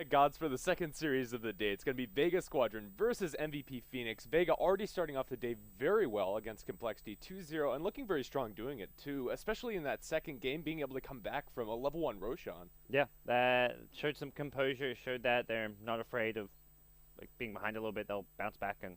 My gods, for the second series of the day, it's going to be Vega Squadron versus MVP Phoenix. Vega already starting off the day very well against Complexity 2-0 and looking very strong doing it too, especially in that second game, being able to come back from a level 1 Roshan. Yeah, that showed some composure, showed that they're not afraid of being behind a little bit. They'll bounce back, and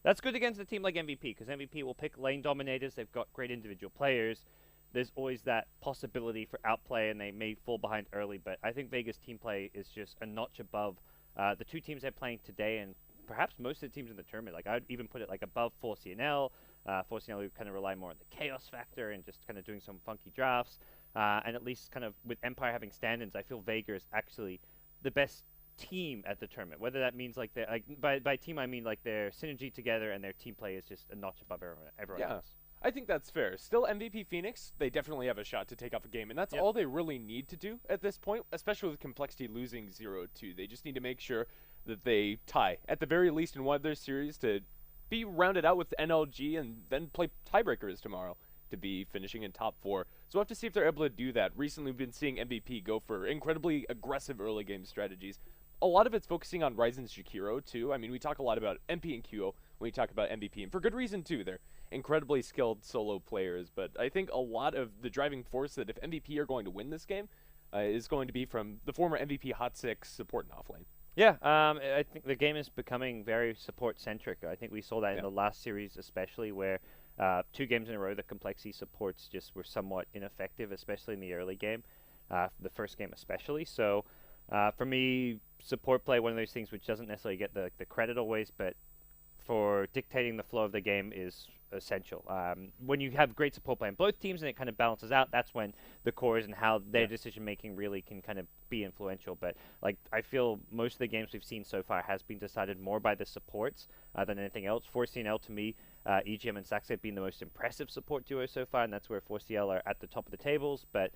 that's good against a team like MVP, because MVP will pick lane dominators. They've got great individual players. There's always that possibility for outplay, and they may fall behind early, but I think Vega's team play is just a notch above the two teams they're playing today, and perhaps most of the teams in the tournament. Like, I'd even put it like above 4CNL. 4CNL would kind of rely more on the chaos factor and just kind of doing some funky drafts. And at least kind of with Empire having stand-ins, I feel Vega is actually the best team at the tournament. Whether that means like they're, by team I mean like their synergy together and their team play is just a notch above everyone Yeah. else. I think that's fair. Still, MVP Phoenix, they definitely have a shot to take off a game, and that's all they really need to do at this point, especially with Complexity losing 0-2. They just need to make sure that they tie, at the very least in one of their series, to be rounded out with NLG and then play tiebreakers tomorrow to be finishing in top 4. So we'll have to see if they're able to do that. Recently, we've been seeing MVP go for incredibly aggressive early game strategies. A lot of it's focusing on Ryzen's Shakiro, too. I mean, we talk a lot about MP and QO when we talk about MVP, and for good reason, too. They're incredibly skilled solo players, but I think a lot of the driving force that if MVP are going to win this game is going to be from the former MVP Hot 6 support and offlane. Yeah, I think the game is becoming very support-centric. I think we saw that in the last series especially, where 2 games in a row the Complexity supports just were somewhat ineffective, especially in the early game, the first game especially. So for me, support play, one of those things which doesn't necessarily get the credit always, but for dictating the flow of the game is essential. When you have great support play on both teams and it kind of balances out, that's when the cores and how their decision making really can kind of be influential. But like, I feel most of the games we've seen so far has been decided more by the supports than anything else. 4CNL to me, EGM and Saxe have been the most impressive support duo so far, and that's where 4CL are at the top of the tables, but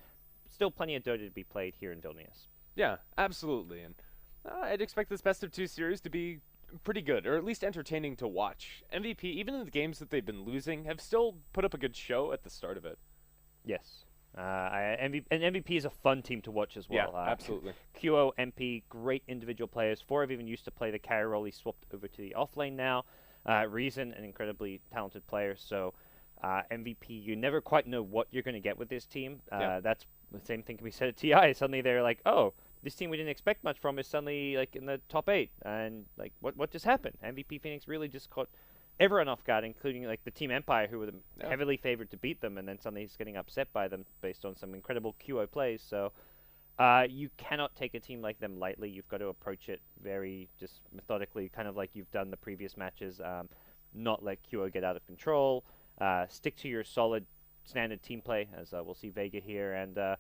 still plenty of Dota to be played here in Vilnius. Yeah, absolutely. And I'd expect this best of 2 series to be pretty good, or at least entertaining to watch. MVP, even in the games that they've been losing, have still put up a good show at the start of it. Yes. And MVP is a fun team to watch as well. Yeah, absolutely. QO, MP, great individual players. 4 have even used to play the carry role. He swapped over to the offlane now. Reason, an incredibly talented player. So MVP, you never quite know what you're going to get with this team. That's the same thing can be said at TI. Suddenly they're like, oh, this team we didn't expect much from is suddenly like in the top 8, and like what just happened? MVP Phoenix really just caught everyone off guard, including like the team Empire, who were heavily favored to beat them, and then suddenly he's getting upset by them based on some incredible QO plays. So you cannot take a team like them lightly. You've got to approach it very just methodically, kind of like you've done the previous matches. Not let QO get out of control. Stick to your solid standard team play, as we'll see Vega here, and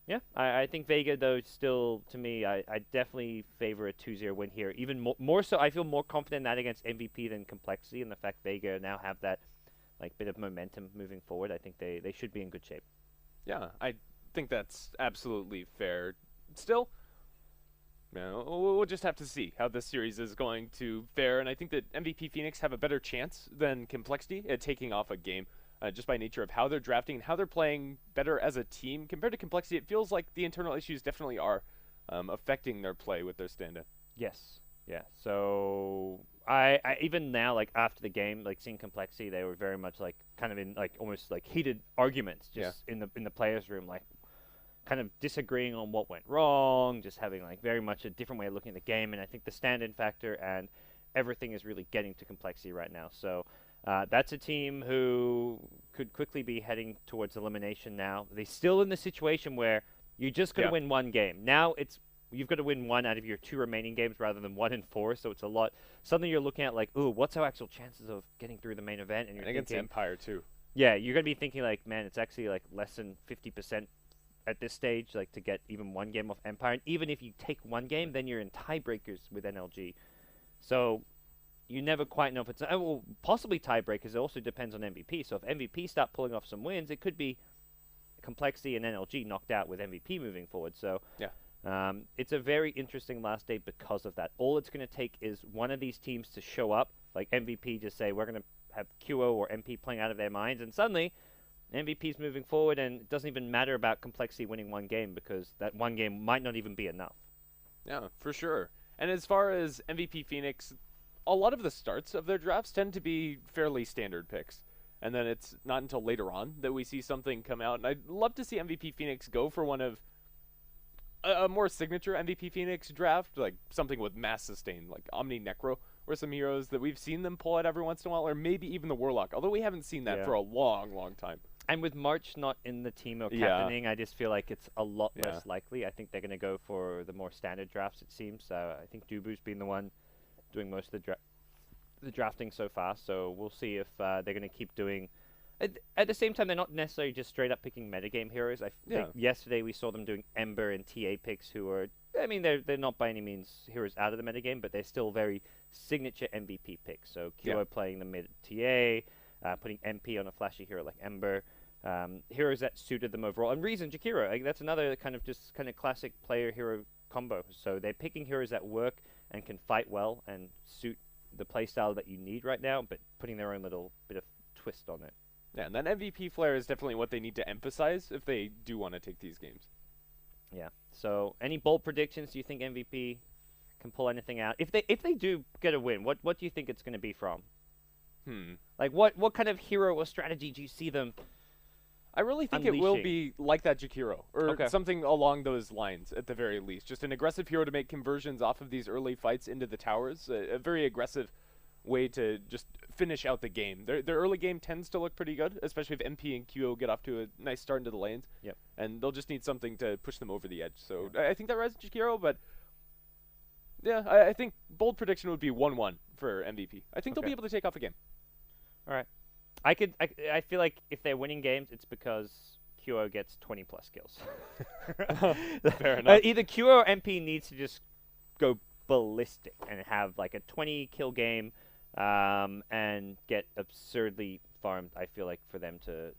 yeah, I think Vega, though, still, to me, I definitely favor a 2-0 win here. Even more so, I feel more confident in that against MVP than Complexity, and the fact Vega now have that like bit of momentum moving forward. I think they should be in good shape. Yeah, I think that's absolutely fair. Still, we'll just have to see how this series is going to fare, and I think that MVP Phoenix have a better chance than Complexity at taking off a game. Just by nature of how they're drafting and how they're playing better as a team. Compared to Complexity, it feels like the internal issues definitely are affecting their play with their stand-in. Yes. Yeah. So I even now, like after the game, like seeing Complexity, they were very much like kind of in like almost like heated arguments just in the players' room, like kind of disagreeing on what went wrong, just having like very much a different way of looking at the game. And I think the stand-in factor and everything is really getting to Complexity right now. So that's a team who could quickly be heading towards elimination now. They're still in the situation where you just got to win one game. Now you've got to win 1 out of your 2 remaining games rather than 1 in 4. So it's a lot. Suddenly you're looking at like, ooh, what's our actual chances of getting through the main event? And you're against thinking, Empire too. Yeah, you're gonna be thinking like, man, it's actually like less than 50% at this stage, like to get even 1 game off Empire. And even if you take 1 game, then you're in tiebreakers with NLG. So you never quite know if it's well, possibly tiebreakers. It also depends on MVP. So if MVP start pulling off some wins, it could be Complexity and NLG knocked out with MVP moving forward. So it's a very interesting last day because of that. All it's going to take is one of these teams to show up, like MVP, just say we're going to have QO or MP playing out of their minds, and suddenly MVP's moving forward, and it doesn't even matter about Complexity winning 1 game because that 1 game might not even be enough. Yeah, for sure. And as far as MVP Phoenix, a lot of the starts of their drafts tend to be fairly standard picks. And then it's not until later on that we see something come out. And I'd love to see MVP Phoenix go for one of a more signature MVP Phoenix draft, like something with mass sustain, like Omni Necro, or some heroes that we've seen them pull out every once in a while, or maybe even the Warlock, although we haven't seen that for a long, long time. And with March not in the team or Yeah. captaining, I just feel like it's a lot Yeah. less likely. I think they're going to go for the more standard drafts, it seems. I think Dubu's been the one doing most of the drafting so far, so we'll see if they're going to keep doing... At the same time, they're not necessarily just straight up picking metagame heroes. I think yesterday we saw them doing Ember and TA picks who are... I mean, they're not by any means heroes out of the metagame, but they're still very signature MVP picks. So Kyo playing the mid TA, putting MP on a flashy hero like Ember. Heroes that suited them overall. And Reason, Jakiro, like, that's another kind of classic player-hero combo. So they're picking heroes that work and can fight well and suit the playstyle that you need right now, but putting their own little bit of twist on it. Yeah, and that MVP flair is definitely what they need to emphasize if they do want to take these games. Yeah. So, any bold predictions? Do you think MVP can pull anything out? If they do get a win, what do you think it's going to be from? Like, what kind of hero or strategy do you see them? I really think it will be like that Jakiro, or something along those lines at the very least. Just an aggressive hero to make conversions off of these early fights into the towers. A very aggressive way to just finish out the game. Their early game tends to look pretty good, especially if MP and QO get off to a nice start into the lanes. Yep. And they'll just need something to push them over the edge. So I think that rises Jakiro, but yeah, I think bold prediction would be 1-1 for MVP. I think they'll be able to take off a game. All right. I feel like if they're winning games, it's because QO gets 20 plus kills. Fair enough. Either QO or MP needs to just go ballistic and have like a 20 kill game and get absurdly farmed, I feel like, for them to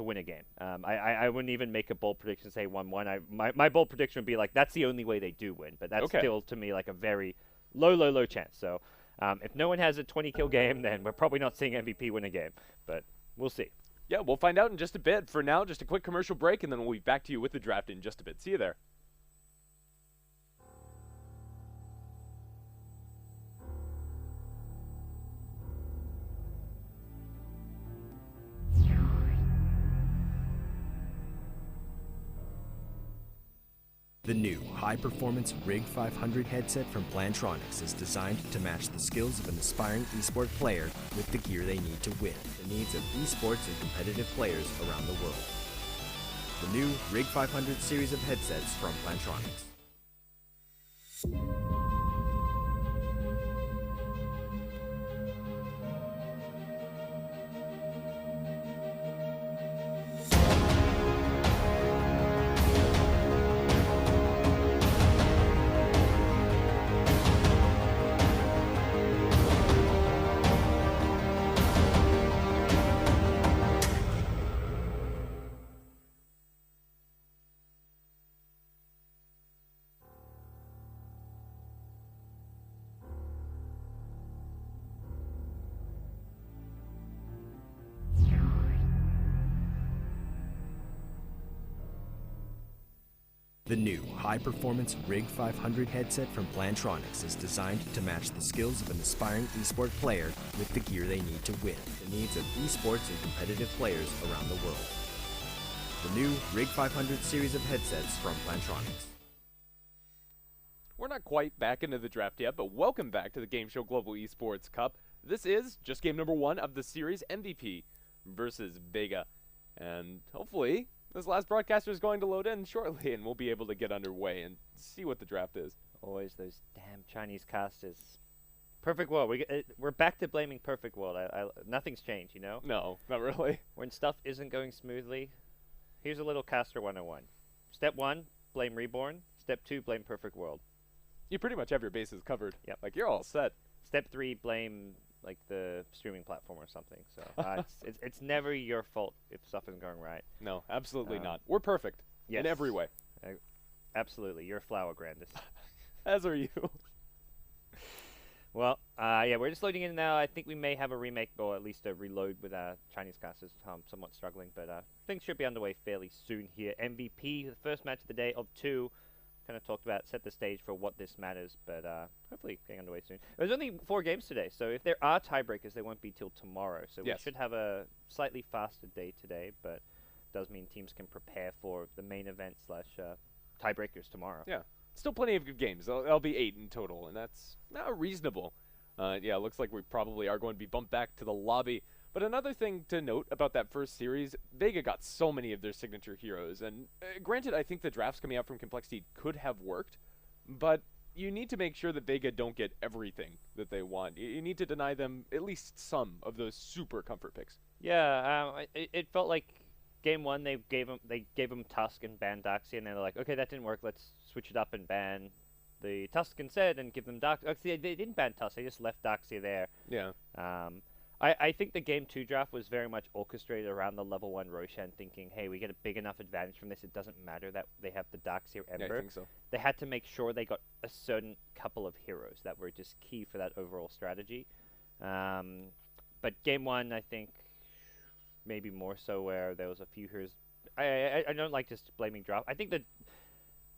win a game. I wouldn't even make a bold prediction, say 1-1. My bold prediction would be like, that's the only way they do win. But that's still, to me, like a very low chance. So if no one has a 20 kill game, then we're probably not seeing MVP win a game. But we'll see. Yeah, we'll find out in just a bit. For now, just a quick commercial break, and then we'll be back to you with the draft in just a bit. See you there. The new high-performance Rig 500 headset from Plantronics is designed to match the skills of an aspiring esports player with the gear they need to win the needs of esports and competitive players around the world. The new Rig 500 series of headsets from Plantronics. The new high-performance Rig 500 headset from Plantronics is designed to match the skills of an aspiring esports player with the gear they need to win the needs of esports and competitive players around the world. The new Rig 500 series of headsets from Plantronics. We're not quite back into the draft yet, but welcome back to the Game Show Global Esports Cup. This is just game number 1 of the series, MVP versus Vega. And hopefully this last broadcaster is going to load in shortly, and we'll be able to get underway and see what the draft is. Always those damn Chinese casters. Perfect world. We're back to blaming perfect world. Nothing's changed, you know? No, not really. When stuff isn't going smoothly, here's a little caster 101. Step 1, blame Reborn. Step 2, blame perfect world. You pretty much have your bases covered. Yep. Like, you're all set. Step 3, blame like the streaming platform or something. So it's never your fault if stuff isn't going right. No, absolutely not. We're perfect in every way. Absolutely. You're a flower, Grandis. As are you. Well, yeah, we're just loading in now. I think we may have a remake or at least a reload with our Chinese casters. Somewhat struggling, but things should be underway fairly soon here. MVP, the first match of the day of 2. kind of talked about, set the stage for what this matters, but hopefully getting underway soon. There's only 4 games today, so if there are tiebreakers, they won't be till tomorrow. So we should have a slightly faster day today, but does mean teams can prepare for the main event slash tiebreakers tomorrow. Yeah, still plenty of good games. There'll be 8 in total, and that's not reasonable. Yeah, it looks like we probably are going to be bumped back to the lobby. But another thing to note about that first series, Vega got so many of their signature heroes. And granted, I think the drafts coming out from Complexity could have worked, but you need to make sure that Vega don't get everything that they want. You need to deny them at least some of those super comfort picks. Yeah, it felt like game 1 they gave them Tusk and banned Darkseer, and they're like, okay, that didn't work. Let's switch it up and ban the Tusk instead and give them Dark. Actually, they didn't ban Tusk. They just left Darkseer there. Yeah. I think the game 2 draft was very much orchestrated around the level 1 Roshan thinking, hey, we get a big enough advantage from this. It doesn't matter that they have the Darkseer Ember. Yeah, I think so. They had to make sure they got a certain couple of heroes that were just key for that overall strategy. But game 1, I think, maybe more so where there was a few heroes. I don't like just blaming draft. I think that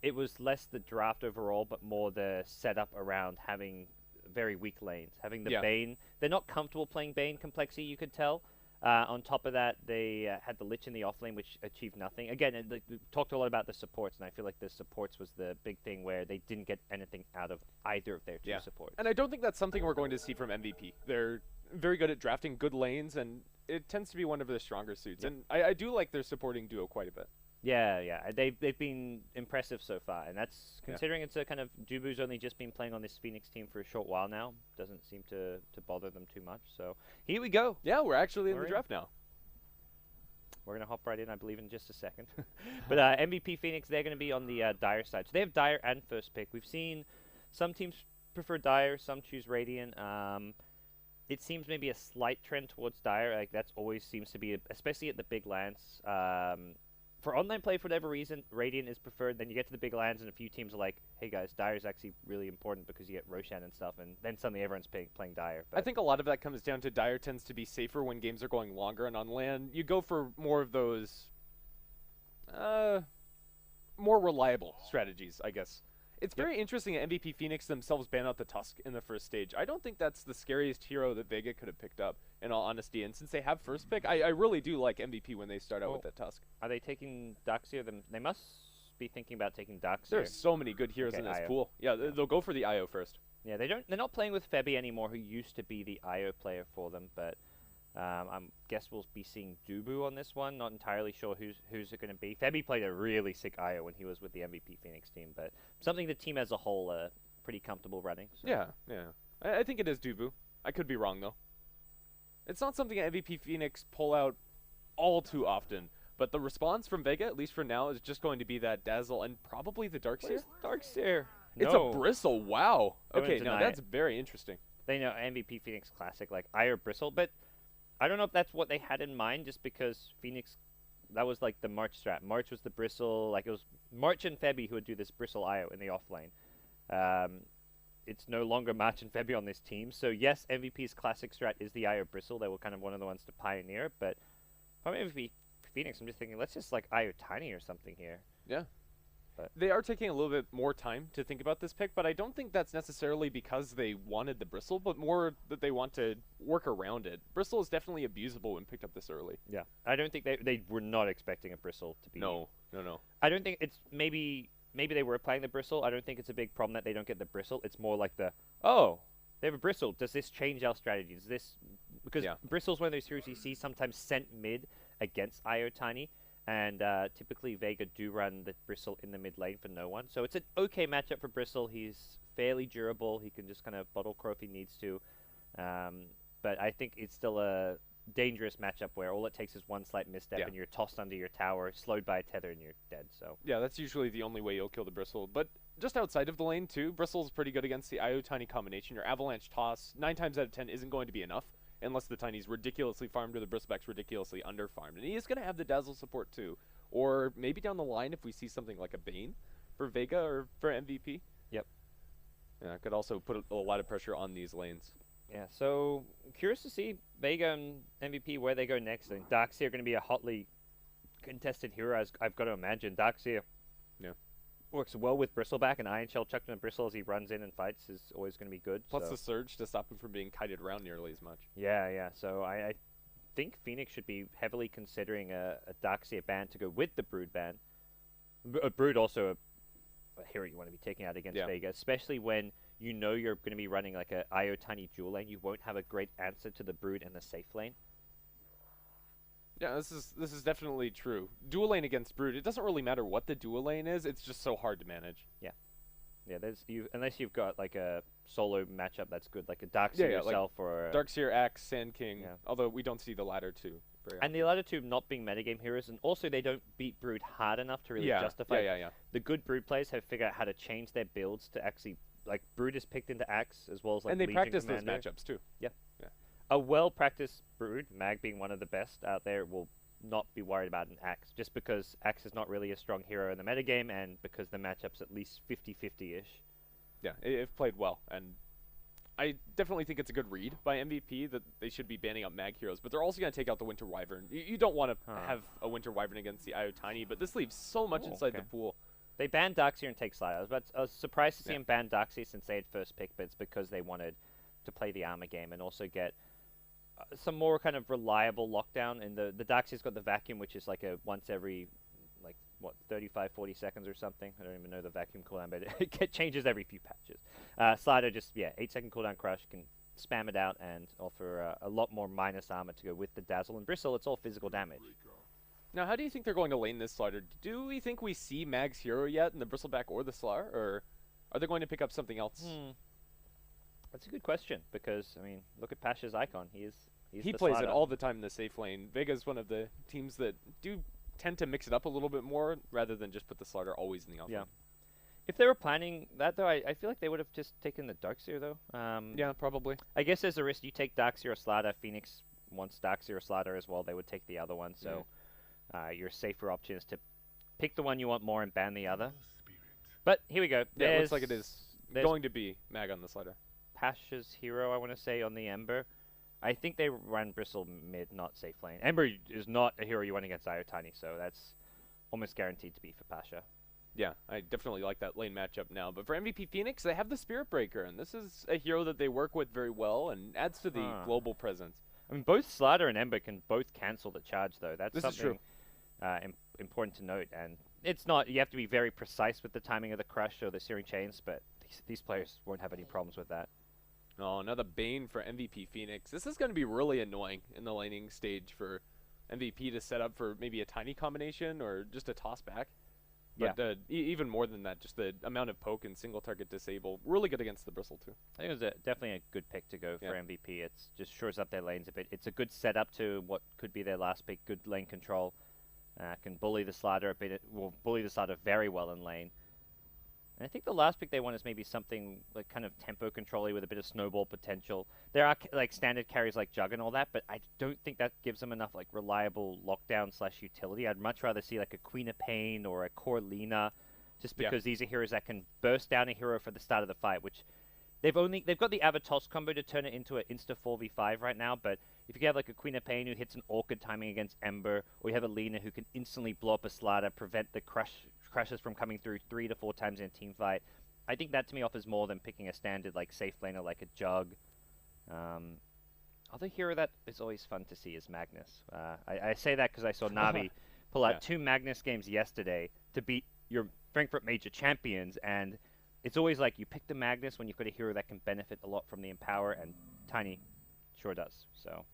it was less the draft overall, but more the setup around having very weak lanes. Having the Bane. They're not comfortable playing Bane Complexity, you could tell. On top of that, they had the Lich in the offlane, which achieved nothing. Again, we talked a lot about the supports, and I feel like the supports was the big thing where they didn't get anything out of either of their 2 supports. And I don't think that's something we're going to see from MVP. They're very good at drafting good lanes, and it tends to be one of their stronger suits. And I do like their supporting duo quite a bit. Yeah. They've been impressive so far, and that's considering it's a kind of Dubu's only just been playing on this Phoenix team for a short while now. Doesn't seem to bother them too much. So here we go. Yeah, we're actually in the draft now. We're gonna hop right in, I believe, in just a second. But MVP Phoenix, they're gonna be on the Dire side. So they have Dire and first pick. We've seen some teams prefer Dire, some choose Radiant. It seems maybe a slight trend towards Dire. Like that's always seems to be, especially at the big lands. For online play, for whatever reason, Radiant is preferred. Then you get to the big lands, and a few teams are like, hey guys, Dire is actually really important because you get Roshan and stuff, and then suddenly everyone's playing Dire. But I think a lot of that comes down to Dire tends to be safer when games are going longer, and on LAN, you go for more of those more reliable strategies, I guess. It's very interesting that MVP Phoenix themselves ban out the Tusk in the first stage. I don't think that's the scariest hero that Vega could have picked up, in all honesty. And since they have first pick, I really do like MVP when they start out with that Tusk. Are they taking Darkseer? They must be thinking about taking Darkseer. There's so many good heroes in this pool. Yeah, they'll go for the IO first. Yeah, they're not playing with Febby anymore, who used to be the IO player for them, but I guess we'll be seeing Dubu on this one. Not entirely sure who's it going to be. Febby played a really sick IO when he was with the MVP Phoenix team, but something the team as a whole pretty comfortable running. So. Yeah. I think it is Dubu. I could be wrong, though. It's not something MVP Phoenix pull out all too often, but the response from Vega, at least for now, is just going to be that Dazzle and probably the Darkseer. Darkseer? It's a Bristle, wow. Okay, now that's very interesting. They know MVP Phoenix Classic, like IO Bristle, but I don't know if that's what they had in mind, just because Phoenix, that was like the March strat. March was the Bristle, like it was March and Febby who would do this Bristle IO in the offlane. It's no longer March and Febby on this team, so yes, MVP's classic strat is the IO Bristle. They were kind of one of the ones to pioneer, but if I'm MVP Phoenix, I'm just thinking, let's just like IO Tiny or something here. Yeah. They are taking a little bit more time to think about this pick, but I don't think that's necessarily because they wanted the Bristle, but more that they want to work around it. Bristle is definitely abusable when picked up this early. Yeah. I don't think they were not expecting a Bristle to be... No. I don't think it's... Maybe they were playing the Bristle. I don't think it's a big problem that they don't get the Bristle. It's more like the, oh, they have a Bristle. Does this change our strategy? Does this... Because Bristle's one of those heroes you see sometimes sent mid against IO Tiny. And typically Vega do run the Bristle in the mid lane for no one. So it's an okay matchup for Bristle. He's fairly durable. He can just kind of bottle crow if he needs to. But I think it's still a dangerous matchup where all it takes is one slight misstep and you're tossed under your tower, slowed by a tether, and you're dead. So yeah, that's usually the only way you'll kill the Bristle. But just outside of the lane too, Bristle's pretty good against the IO Tiny combination. Your Avalanche Toss, 9 times out of 10, isn't going to be enough. Unless the Tiny's ridiculously farmed or the Bristleback's ridiculously underfarmed. And he is going to have the Dazzle support too. Or maybe down the line if we see something like a Bane for Vega or for MVP. Yep. Yeah, it could also put a lot of pressure on these lanes. Yeah, so curious to see Vega and MVP where they go next. I think Darkseer are going to be a hotly contested hero, as I've got to imagine. Darkseer. Yeah. works well with Bristleback, and Iron Shell chucked in Bristle as he runs in and fights is always going to be good. Plus so. the surge to stop him from being kited around nearly as much. Yeah, yeah. So I think Phoenix should be heavily considering a Darkseer ban to go with the Brood ban. Brood also a hero you want to be taking out against Vega, especially when you know you're going to be running like a IO Tiny dual lane. You won't have a great answer to the Brood in the safe lane. Yeah, this is definitely true. Dual lane against Brood, it doesn't really matter what the dual lane is. It's just so hard to manage. Yeah, yeah. Unless you've got like a solo matchup that's good, like a Darkseer yourself, like or Darkseer, Axe, Sand King. Yeah. Although we don't see the latter two. And the latter two not being metagame heroes, and also they don't beat Brood hard enough to really justify. Yeah. The good Brood players have figured out how to change their builds to actually like Brood is picked into Axe as well as like. And they Legion practice Commander. those matchups too. Yeah. A well-practiced Brood, Mag being one of the best out there, will not be worried about an Axe, just because Axe is not really a strong hero in the metagame, and because the matchup's at least 50-50-ish. Yeah, it played well, and I definitely think it's a good read by MVP that they should be banning out Mag heroes, but they're also going to take out the Winter Wyvern. You don't want to have a Winter Wyvern against the IO Tiny, but this leaves so much inside the pool. They banned Darkseer and take Slide. I was surprised to see him ban Darkseer since they had first pick, but it's because they wanted to play the armor game and also get some more kind of reliable lockdown. And the Darkseer's got the vacuum, which is like a once every, like, what, 35, 40 seconds or something. I don't even know the vacuum cooldown, but it changes every few patches. Slider just, 8-second cooldown crush, can spam it out and offer a lot more minus armor to go with the Dazzle. And Bristle, it's all physical damage. Now, how do you think they're going to lane this Slider? Do we think we see Mag's hero yet in the Bristleback or the Slar, or are they going to pick up something else? That's a good question, because, I mean, look at Pasha's icon. He plays Slider. it all the time in the safe lane. Vega's one of the teams that do tend to mix it up a little bit more, rather than just put the Slider always in the off lane. If they were planning that, though, I feel like they would have just taken the Darkseer, though. Yeah, probably. I guess there's a risk you take Darkseer or Slider. Phoenix wants Darkseer or Slider as well. They would take the other one, so your safer option is to pick the one you want more and ban the other. But here we go. Yeah, it looks like it is going to be Mag on the Slider. Pasha's hero, I want to say, on the Ember. I think they ran Bristle mid, not safe lane. Ember is not a hero you want against IO Tiny, so that's almost guaranteed to be for Pasha. Yeah, I definitely like that lane matchup now. But for MVP Phoenix, they have the Spirit Breaker, and this is a hero that they work with very well and adds to the global presence. I mean, both Slider and Ember can both cancel the charge, though. That's something important to note. And it's not, you have to be very precise with the timing of the crush or the Searing Chains, but these players won't have any problems with that. Oh, another Bane for MVP Phoenix. This is going to be really annoying in the laning stage for MVP to set up for maybe a Tiny combination or just a toss back. But even more than that, just the amount of poke and single target disable, really good against the Bristle too. I think it was definitely a good pick to go for MVP. It just shores up their lanes a bit. It's a good setup to what could be their last pick. Good lane control. Can bully the Slider a bit. Will bully the Slider very well in lane. And I think the last pick they want is maybe something like kind of tempo control-y with a bit of snowball potential. There are like standard carries like Jug and all that, but I don't think that gives them enough like reliable lockdown/utility. I'd much rather see like a Queen of Pain or a Corlina, just because these are heroes that can burst down a hero for the start of the fight, which they've got the Avatos combo to turn it into an insta 4v5 right now, but if you have like a Queen of Pain who hits an Orchid timing against Ember, or you have a Lina who can instantly blow up a Slider, prevent the crushes from coming through 3 to 4 times in a team fight, I think that to me offers more than picking a standard like safe laner like a Jug. Other hero that is always fun to see is Magnus. I say that because I saw Navi pull out 2 Magnus games yesterday to beat your Frankfurt Major champions, and it's always like you pick the Magnus when you've got a hero that can benefit a lot from the Empower, and Tiny sure does. So.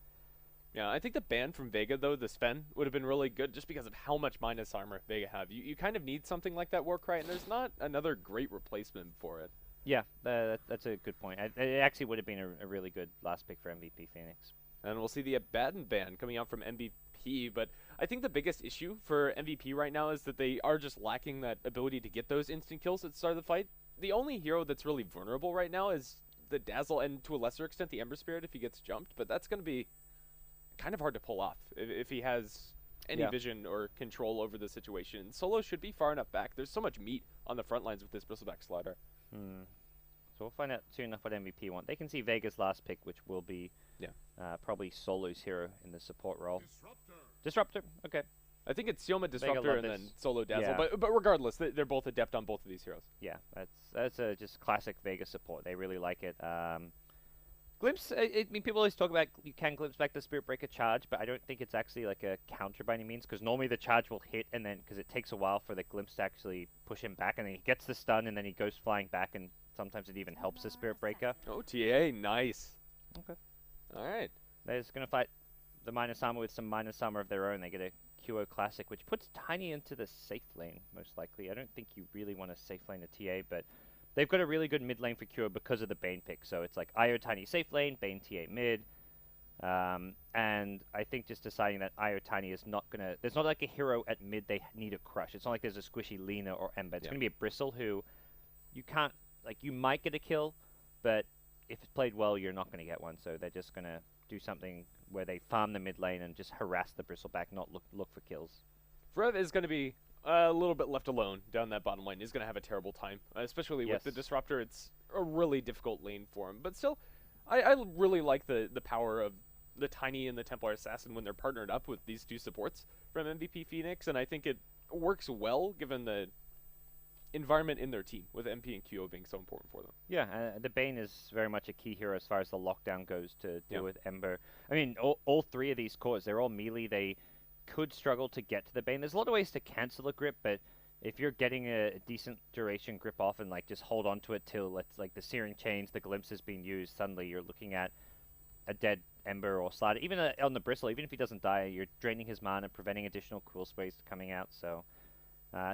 Yeah, I think the ban from Vega, though, the Sven, would have been really good just because of how much minus armor Vega have. You kind of need something like that Warcry, and there's not another great replacement for it. Yeah, that's a good point. It actually would have been a really good last pick for MVP Phoenix. And we'll see the Abaddon ban coming out from MVP, but I think the biggest issue for MVP right now is that they are just lacking that ability to get those instant kills at the start of the fight. The only hero that's really vulnerable right now is the Dazzle, and to a lesser extent the Ember Spirit if he gets jumped, but that's going to be kind of hard to pull off if he has any vision or control over the situation. Solo should be far enough back. There's so much meat on the front lines with this Bristleback Slider. So we'll find out soon enough what MVP want. They can see Vega's last pick, which will be probably Solo's hero in the support role. Disruptor. Okay. I think it's Sioma Disruptor love and this. then Solo Dazzle. Yeah. But regardless, they're both adept on both of these heroes. Yeah, that's just classic Vega support. They really like it. Glimpse, I mean, people always talk about you can glimpse back the Spirit Breaker charge, but I don't think it's actually like a counter by any means, because normally the charge will hit, and then, because it takes a while for the glimpse to actually push him back, and then he gets the stun, and then he goes flying back, and sometimes it even helps the Spirit Breaker. Oh, TA, nice. Okay. All right. They're just going to fight the minus armor with some minus armor of their own. They get a QO Classic, which puts Tiny into the safe lane, most likely. I don't think you really want to safe lane a TA, but they've got a really good mid lane for QO because of the Bane pick. So it's like IO Tiny safe lane, Bane TA mid. And I think just deciding that IO Tiny is not going to... There's not like a hero at mid they need a crush. It's not like there's a squishy Lina or Ember. It's going to be a Bristle who you can't... Like, you might get a kill, but if it's played well, you're not going to get one. So they're just going to do something where they farm the mid lane and just harass the Bristle back, not look for kills. Frev is going to be a little bit left alone down that bottom lane. He's going to have a terrible time, especially with the Disruptor. It's a really difficult lane for him. But still, I really like the power of the Tiny and the Templar Assassin when they're partnered up with these two supports from MVP Phoenix, and I think it works well given the environment in their team, with MP and QO being so important for them. Yeah, the Bane is very much a key hero as far as the lockdown goes to deal with Ember. I mean, all three of these cores, they're all melee. They could struggle to get to the Bane. There's a lot of ways to cancel a grip, but if you're getting a decent duration grip off and like just hold on to it till it's like the Searing Chains, the Glimpse is being used, suddenly you're looking at a dead Ember or Slider. Even on the Bristle, even if he doesn't die, you're draining his mana, preventing additional cool sprays coming out, so...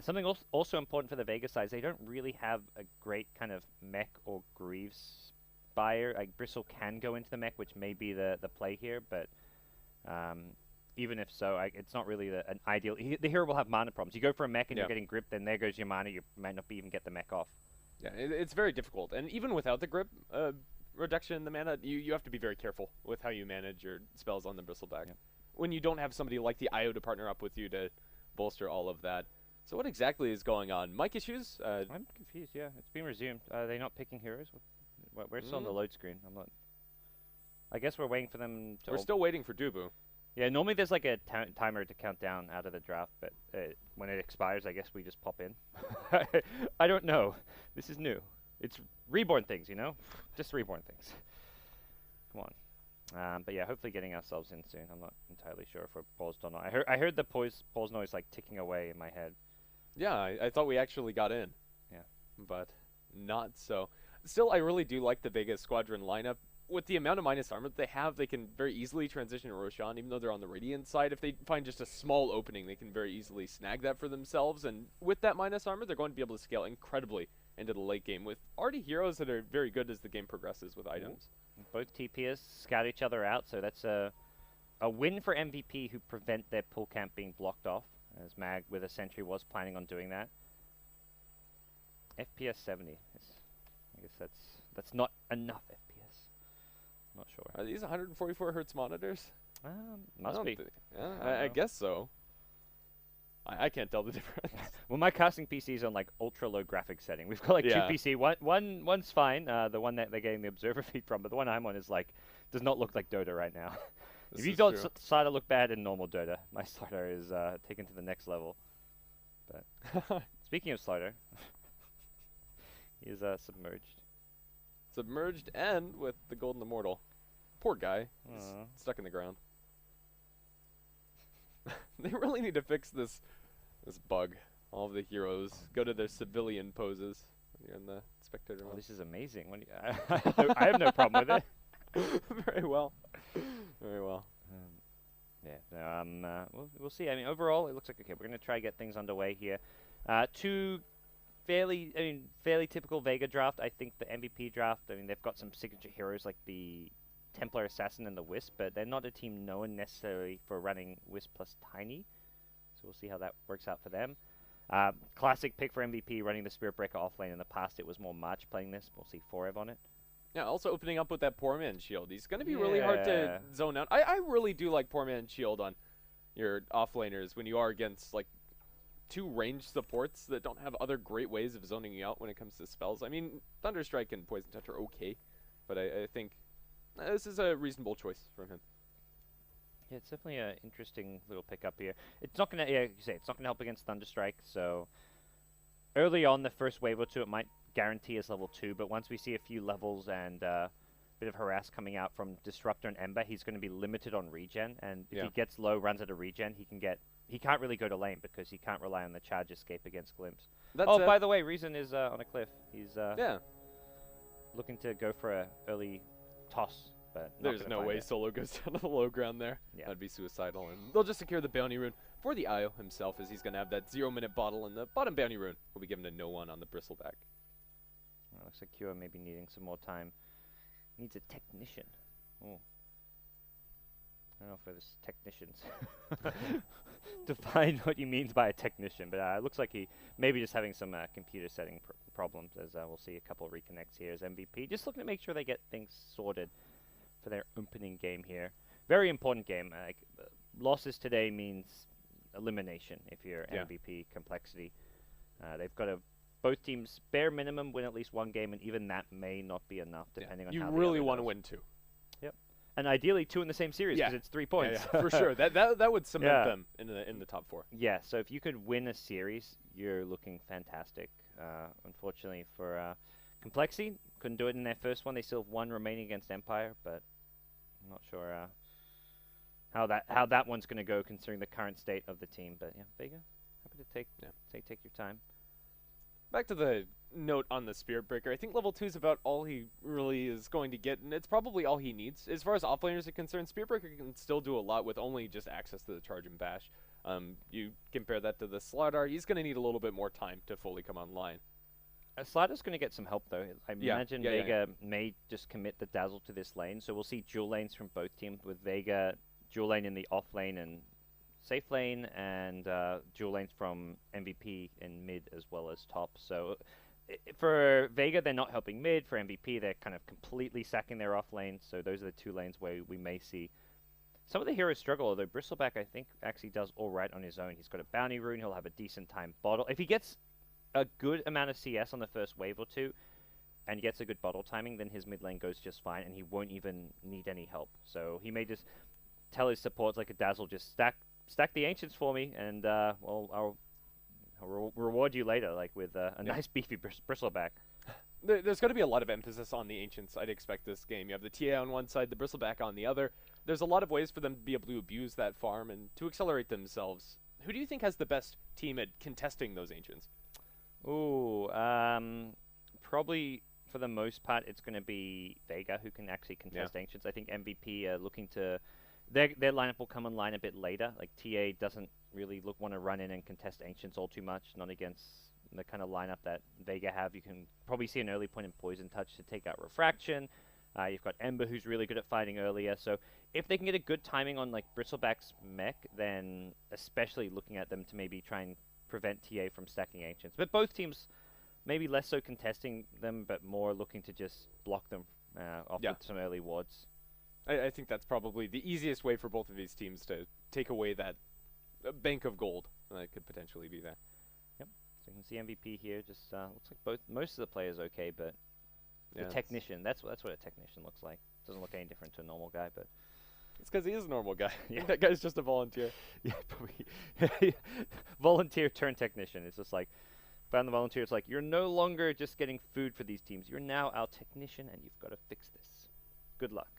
something also important for the Vega side is they don't really have a great kind of mech or Greaves buyer. Like, Bristle can go into the mech, which may be the play here, but even if so, it's not really an ideal... The hero will have mana problems. You go for a mech and you're getting grip, then there goes your mana. You might not even get the mech off. Yeah, it's very difficult. And even without the grip reduction in the mana, you have to be very careful with how you manage your spells on the Bristleback. Yeah. When you don't have somebody like the IO to partner up with you to bolster all of that. So what exactly is going on? Mic issues? I'm confused, yeah. It's been resumed. Are they not picking heroes? We're still on the load screen. I'm not... I guess we're waiting for them to... We're still waiting for Dubu. Yeah, normally there's like a timer to count down out of the draft, but when it expires, I guess we just pop in. I don't know. This is new. It's reborn things, you know? Just reborn things. Come on. But yeah, hopefully getting ourselves in soon. I'm not entirely sure if we're paused or not. I heard the pause noise like ticking away in my head. Yeah, I thought we actually got in. Yeah. But not so. Still, I really do like the Vega Squadron lineup. With the amount of minus armor that they have, they can very easily transition to Roshan, even though they're on the Radiant side. If they find just a small opening, they can very easily snag that for themselves. And with that minus armor, they're going to be able to scale incredibly into the late game with already heroes that are very good as the game progresses with items. Both TPers scout each other out, so that's a win for MVP who prevent their pull camp being blocked off, as Mag with a Sentry was planning on doing that. FPS 70. I guess that's not enough FPS. Not sure. Are these 144 hertz monitors? Must be. I guess so. I can't tell the difference. Well, my casting PC is on like ultra low graphics setting. We've got like two PC. One's fine. The one that they're getting the observer feed from, but the one I'm on is like does not look like Dota right now. If you don't slider look bad in normal Dota, my slider is taken to the next level. But speaking of slider, he is submerged. Submerged and with the Golden Immortal. Poor guy. He's stuck in the ground. They really need to fix this bug. All of the heroes go to their civilian poses when you're in the spectator mode. This is amazing. I have no problem with it. Very well. Very well. We'll see. I mean, overall, it looks like okay. We're going to try to get things underway here. Two fairly typical Vega draft. I think the MVP draft, I mean, they've got some signature heroes like the Templar Assassin and the Wisp, but they're not a team known necessarily for running Wisp plus Tiny. So we'll see how that works out for them. Classic pick for MVP, running the Spirit Breaker offlane. In the past, it was more March playing this. We'll see Forev on it. Yeah, also opening up with that Poor Man Shield. He's going to be really hard to zone out. I really do like Poor Man Shield on your offlaners when you are against, like, two ranged supports that don't have other great ways of zoning you out when it comes to spells. I mean, Thunderstrike and Poison Touch are okay, but I think this is a reasonable choice from him. Yeah, it's definitely an interesting little pickup here. It's not gonna, yeah, you say it's not gonna help against Thunderstrike. So early on, the first wave or two, it might guarantee us level 2. But once we see a few levels and bit of harass coming out from Disruptor and Ember, he's going to be limited on regen. And if he gets low, runs out of regen, he can't really go to lane because he can't rely on the charge escape against Glimpse. That's by the way, Reason is on a cliff. He's yeah, looking to go for an early toss. But there's no way Solo goes down to the low ground there. Yeah. That'd be suicidal. And they'll just secure the bounty rune for the Io himself, as he's going to have that 0-minute bottle, and the bottom bounty rune will be given to no one on the Bristleback. Well, looks like Kua maybe needing some more time. Needs a technician. Oh. I don't know if there's technicians. Define what you mean by a technician, but it looks like he maybe just having some computer setting problems, as we'll see a couple of reconnects here as MVP. Just looking to make sure they get things sorted for their opening game here. Very important game. Losses today means elimination if you're MVP Complexity. They've got to, both teams, bare minimum win at least one game, and even that may not be enough depending on how you really want to win 2. Yep. And ideally 2 in the same series because it's 3 points. Yeah, for sure. That would cement them in the top 4. Yeah, so if you could win a series, you're looking fantastic. Unfortunately for Complexity, couldn't do it in their first one. They still have 1 remaining against Empire, but I'm not sure how that one's going to go considering the current state of the team. But yeah, Vega, happy to take your time. Back to the note on the Spirit Breaker, I think level 2 is about all he really is going to get, and it's probably all he needs. As far as offlaners are concerned, Spirit Breaker can still do a lot with only just access to the charge and bash. You compare that to the Slardar, he's going to need a little bit more time to fully come online. Slider's going to get some help, though. I imagine Vega may just commit the Dazzle to this lane, so we'll see dual lanes from both teams, with Vega dual lane in the off lane and safe lane, and dual lanes from MVP in mid as well as top. So for Vega, they're not helping mid. For MVP, they're kind of completely sacking their off lane, so those are the 2 lanes where we may see some of the heroes struggle, although Bristleback, I think, actually does all right on his own. He's got a bounty rune, he'll have a decent time bottle. If he gets a good amount of CS on the first wave or 2 and gets a good bottle timing, then his mid lane goes just fine and he won't even need any help. So he may just tell his supports like a Dazzle, just stack the Ancients for me, and well, I'll reward you later, like with a nice beefy Bristleback. There's going to be a lot of emphasis on the Ancients, I'd expect, this game. You have the TA on one side, the Bristleback on the other. There's a lot of ways for them to be able to abuse that farm and to accelerate themselves. Who do you think has the best team at contesting those Ancients? Ooh, probably for the most part, it's going to be Vega who can actually contest Ancients. I think MVP looking to... Their lineup will come online a bit later. Like, TA doesn't really want to run in and contest Ancients all too much, not against the kind of lineup that Vega have. You can probably see an early point in Poison Touch to take out Refraction. You've got Ember, who's really good at fighting earlier. So if they can get a good timing on like Bristleback's mech, then especially looking at them to maybe try and prevent TA from stacking Ancients. But both teams maybe less so contesting them, but more looking to just block them off with some early wards. I think that's probably the easiest way for both of these teams to take away that bank of gold that could potentially be there. Yep. So you can see MVP here. Just looks like most of the players okay, but the technician, that's what a technician looks like. Doesn't look any different to a normal guy, but it's because he is a normal guy. That guy's just a volunteer. Yeah, probably. Volunteer turned technician. It's just like, found the volunteer. It's like, you're no longer just getting food for these teams. You're now our technician, and you've got to fix this. Good luck.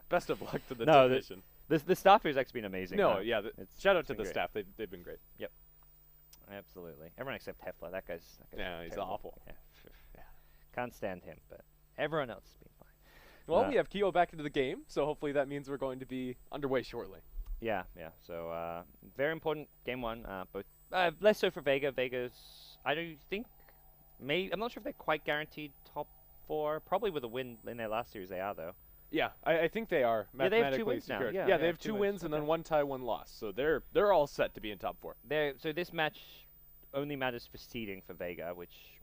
Best of luck to the technician. The staff has actually been amazing. No, yeah. Shout out to the staff. They've been great. Yep. Absolutely. Everyone except Hefla. That guy's he's awful. Yeah. Can't stand him, but everyone else has been fine. Well, we have Kyo back into the game, so hopefully that means we're going to be underway shortly. Yeah. So very important game 1. Both less so for Vega. Vega's, I don't think, I'm not sure if they're quite guaranteed top 4. Probably with a win in their last series, they are though. Yeah, I think they are mathematically secured. Yeah, they have 2 wins and then 1 tie, 1 loss. So they're all set to be in top 4. So this match only matters for seeding for Vega, which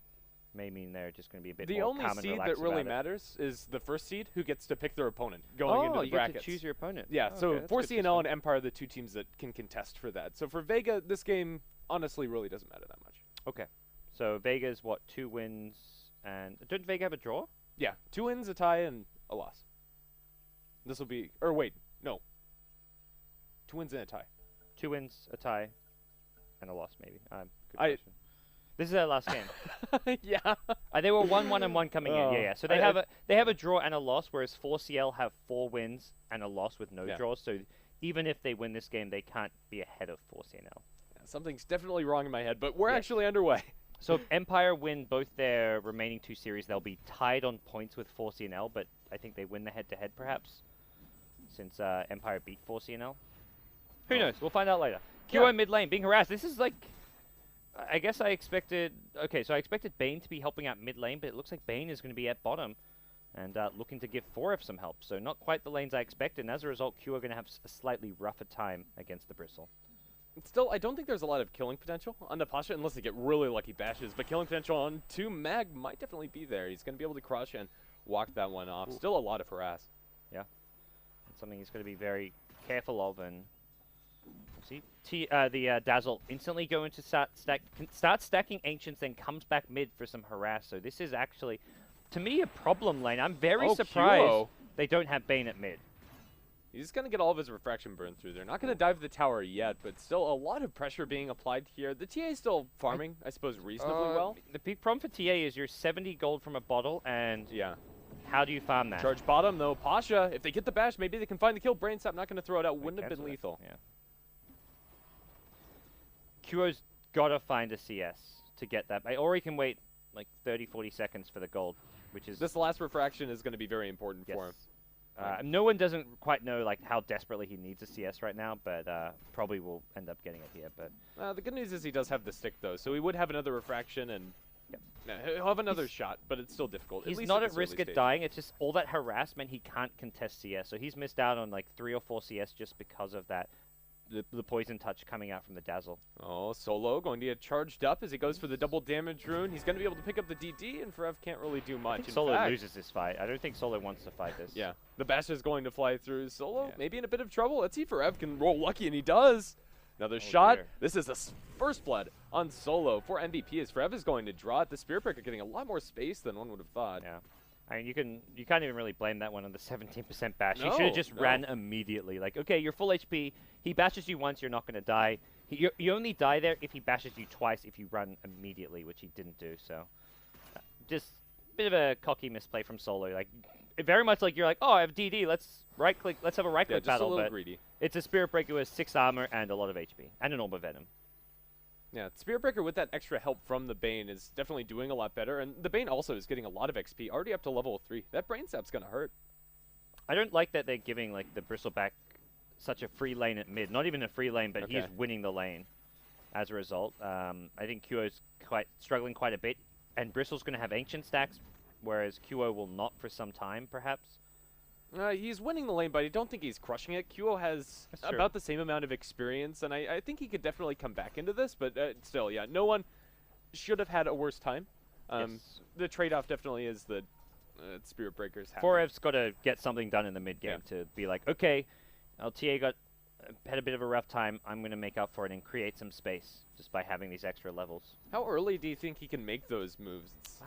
may mean they're just going to be a bit more calm and relaxed. The only seed that really matters is the first seed, who gets to pick their opponent going into the brackets. You get to choose your opponent. Yeah, so 4CNL and Empire are the 2 teams that can contest for that. So for Vega, this game honestly really doesn't matter that much. Okay, so Vega's 2 wins, and don't Vega have a draw? Yeah, 2 wins, a tie, and a loss. This will be, or wait, no. 2 wins and a tie. 2 wins, a tie, and a loss, maybe. Good I- question. This is their last game. Yeah. They were 1-1 and 1 coming in. Yeah. So they have a draw and a loss, whereas 4CL have 4 wins and a loss with no draws. So even if they win this game, they can't be ahead of 4CL. Something's definitely wrong in my head, but we're actually underway. So if Empire win both their remaining 2 series, they'll be tied on points with 4CL, but I think they win the head-to-head perhaps, since Empire beat 4CL. Who knows? We'll find out later. QO mid lane being harassed. This is like, I guess I expected. Okay, so I expected Bane to be helping out mid lane, but it looks like Bane is going to be at bottom, and looking to give 4F some help. So not quite the lanes I expected, and as a result, Q are going to have a slightly rougher time against the Bristle. Still, I don't think there's a lot of killing potential on the Pasha unless they get really lucky bashes, but killing potential on 2 Mag might definitely be there. He's going to be able to crush and walk that one off. Still a lot of harass. Yeah, that's something he's going to be very careful of, and see the Dazzle instantly going to start stacking Ancients, then comes back mid for some harass. So this is actually, to me, a problem lane. I'm very surprised they don't have Bane at mid. He's going to get all of his refraction burned through. They're not going to dive the tower yet, but still a lot of pressure being applied here. The TA is still farming, I suppose, reasonably well. The big problem for TA is you're 70 gold from a bottle, and how do you farm that? Charge bottom, though. Pasha, if they get the bash, maybe they can find the kill. Brainsap not going to throw it out. Wouldn't have been lethal. Yeah. QO's got to find a CS to get that. Or he can wait like 30, 40 seconds for the gold, which is... This last refraction is going to be very important for him. No one doesn't quite know like how desperately he needs a CS right now, but probably will end up getting it here. But the good news is he does have the stick, though, so he would have another refraction, and he'll have another shot, but it's still difficult. He's not at risk at dying. It's just all that harassment, he can't contest CS. So he's missed out on like 3 or 4 CS just because of that. The poison touch coming out from the Dazzle. Oh, Solo going to get charged up as he goes for the double damage rune. He's going to be able to pick up the DD, and Forev can't really do much. Solo loses this fight. I don't think Solo wants to fight this. Yeah, the bash is going to fly through. Solo maybe in a bit of trouble. Let's see if Forev can roll lucky, and he does. Another shot. Dear. This is a first blood on Solo for MVP as Forev is going to draw it. The Spirit Breaker getting a lot more space than one would have thought. Yeah. I mean, you can't even really blame that one on the 17% bash. You should have just ran immediately. Like, okay, you're full HP. He bashes you once, you're not going to die. You only die there if he bashes you twice if you run immediately, which he didn't do. So, just a bit of a cocky misplay from Solo. Like, very much like you're like, oh, I have DD. Let's right click. Let's have a right click battle. A little greedy. It's a Spirit Breaker with 6 armor and a lot of HP and an Orb of Venom. Yeah, Spirit Breaker with that extra help from the Bane is definitely doing a lot better, and the Bane also is getting a lot of XP, already up to level 3. That Brainsap's going to hurt. I don't like that they're giving like the Bristleback such a free lane at mid. Not even a free lane, but he's winning the lane as a result. I think QO's struggling quite a bit, and Bristle's going to have Ancient stacks, whereas QO will not for some time, perhaps. He's winning the lane, but I don't think he's crushing it. QO has about the same amount of experience, and I think he could definitely come back into this, but still, yeah, no one should have had a worse time. The trade-off definitely is that Spirit Breakers have. 4F's got to get something done in the mid-game to be like, okay, LTA had a bit of a rough time. I'm going to make up for it and create some space just by having these extra levels. How early do you think he can make those moves? It's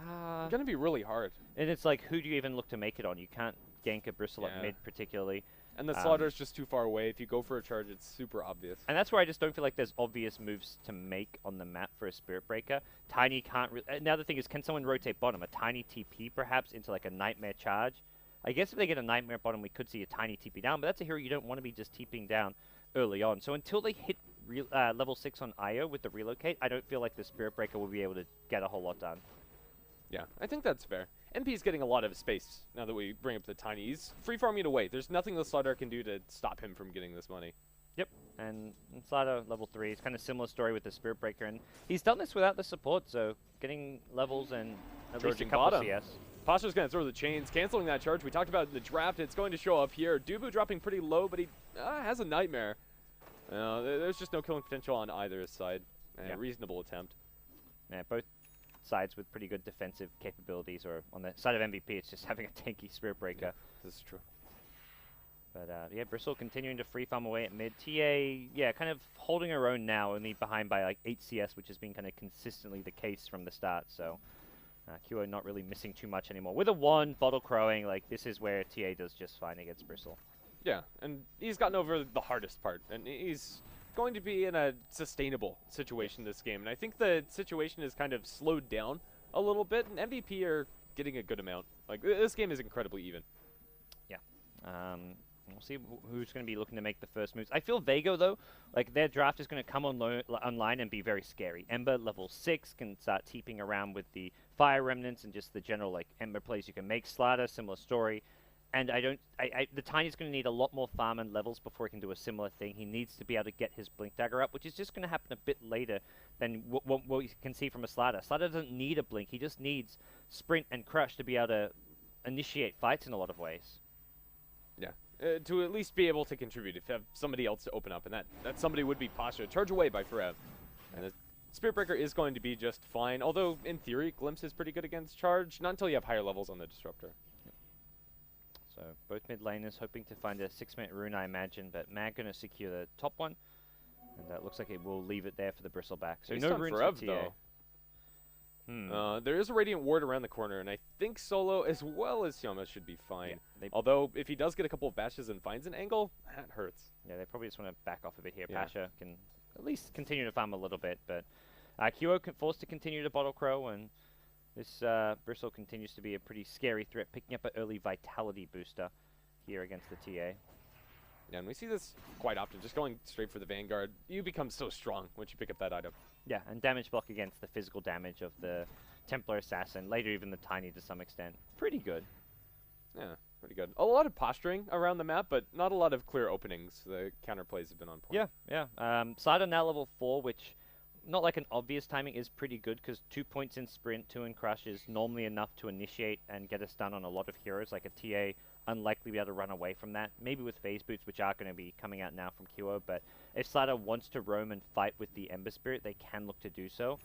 going to be really hard. And it's like, who do you even look to make it on? You can't gank a Bristle at mid particularly. And the Slaughter is just too far away. If you go for a charge, it's super obvious. And that's where I just don't feel like there's obvious moves to make on the map for a Spirit Breaker. Tiny can't... Now the thing is, can someone rotate bottom? A tiny TP perhaps into like a Nightmare charge? I guess if they get a Nightmare bottom, we could see a tiny TP down, but that's a hero you don't want to be just TPing down early on. So until they hit level 6 on IO with the relocate, I don't feel like the Spirit Breaker will be able to get a whole lot done. Yeah, I think that's fair. MP's getting a lot of space now that we bring up the tiny. He's free farming it away. There's nothing the Slaughter can do to stop him from getting this money. Yep, and Slaughter level 3. It's kind of similar story with the Spirit Breaker, and he's done this without the support, so getting levels and at least a couple of CS. Pasha's going to throw the chains, canceling that charge. We talked about in the draft. It's going to show up here. Dubu dropping pretty low, but he has a Nightmare. There's just no killing potential on either side. Reasonable attempt. Yeah, both sides with pretty good defensive capabilities, or on the side of MVP, it's just having a tanky Spirit Breaker. Yeah, this is true. But yeah, Bristle continuing to free farm away at mid. TA, kind of holding her own now, only behind by like 8 CS, which has been kind of consistently the case from the start. So QO not really missing too much anymore. With a 1, bottle crowing, like this is where TA does just fine against Bristle. Yeah, and he's gotten over the hardest part, and he's going to be in a sustainable situation this game. And I think the situation is kind of slowed down a little bit, and MVP are getting a good amount. Like, this game is incredibly even. Yeah. We'll see who's going to be looking to make the first moves. I feel Vega, though, like their draft is going to come online and be very scary. Ember level 6 can start teeping around with the Fire Remnants and just the general like Ember plays you can make. Slater, similar story. And the Tiny's going to need a lot more farm and levels before he can do a similar thing. He needs to be able to get his Blink Dagger up, which is just going to happen a bit later than what you can see from a Slater. Slater doesn't need a Blink. He just needs Sprint and Crush to be able to initiate fights in a lot of ways. Yeah. To at least be able to contribute if you have somebody else to open up, and that somebody would be Pasha. Charge away by Forev. And the Spirit Breaker is going to be just fine, although in theory, Glimpse is pretty good against Charge, not until you have higher levels on the Disruptor. So both mid laners hoping to find a 6-minute rune, I imagine, but Mag going to secure the top one, and that looks like it will leave it there for the Bristleback. So no runes for TA. There is a Radiant Ward around the corner, and I think Solo as well as Syoma should be fine. Yeah, although, if he does get a couple of bashes and finds an angle, that hurts. Yeah, they probably just want to back off a bit here. Yeah. Pasha can at least continue to farm a little bit, but QO forced to continue to Bottle Crow, and this Bristle continues to be a pretty scary threat, picking up an early Vitality booster here against the TA. Yeah, and we see this quite often, just going straight for the Vanguard. You become so strong once you pick up that item. Yeah, and damage block against the physical damage of the Templar Assassin, later even the Tiny to some extent. Pretty good. Yeah, pretty good. A lot of posturing around the map, but not a lot of clear openings. The counterplays have been on point. Yeah. Cider now level 4, which, not like an obvious timing, is pretty good, because 2 points in Sprint, 2 in Crush is normally enough to initiate and get a stun on a lot of heroes, like a TA unlikely to be able to run away from that. Maybe with phase boots, which are going to be coming out now from QO, but if Slater wants to roam and fight with the Ember Spirit, they can look to do so.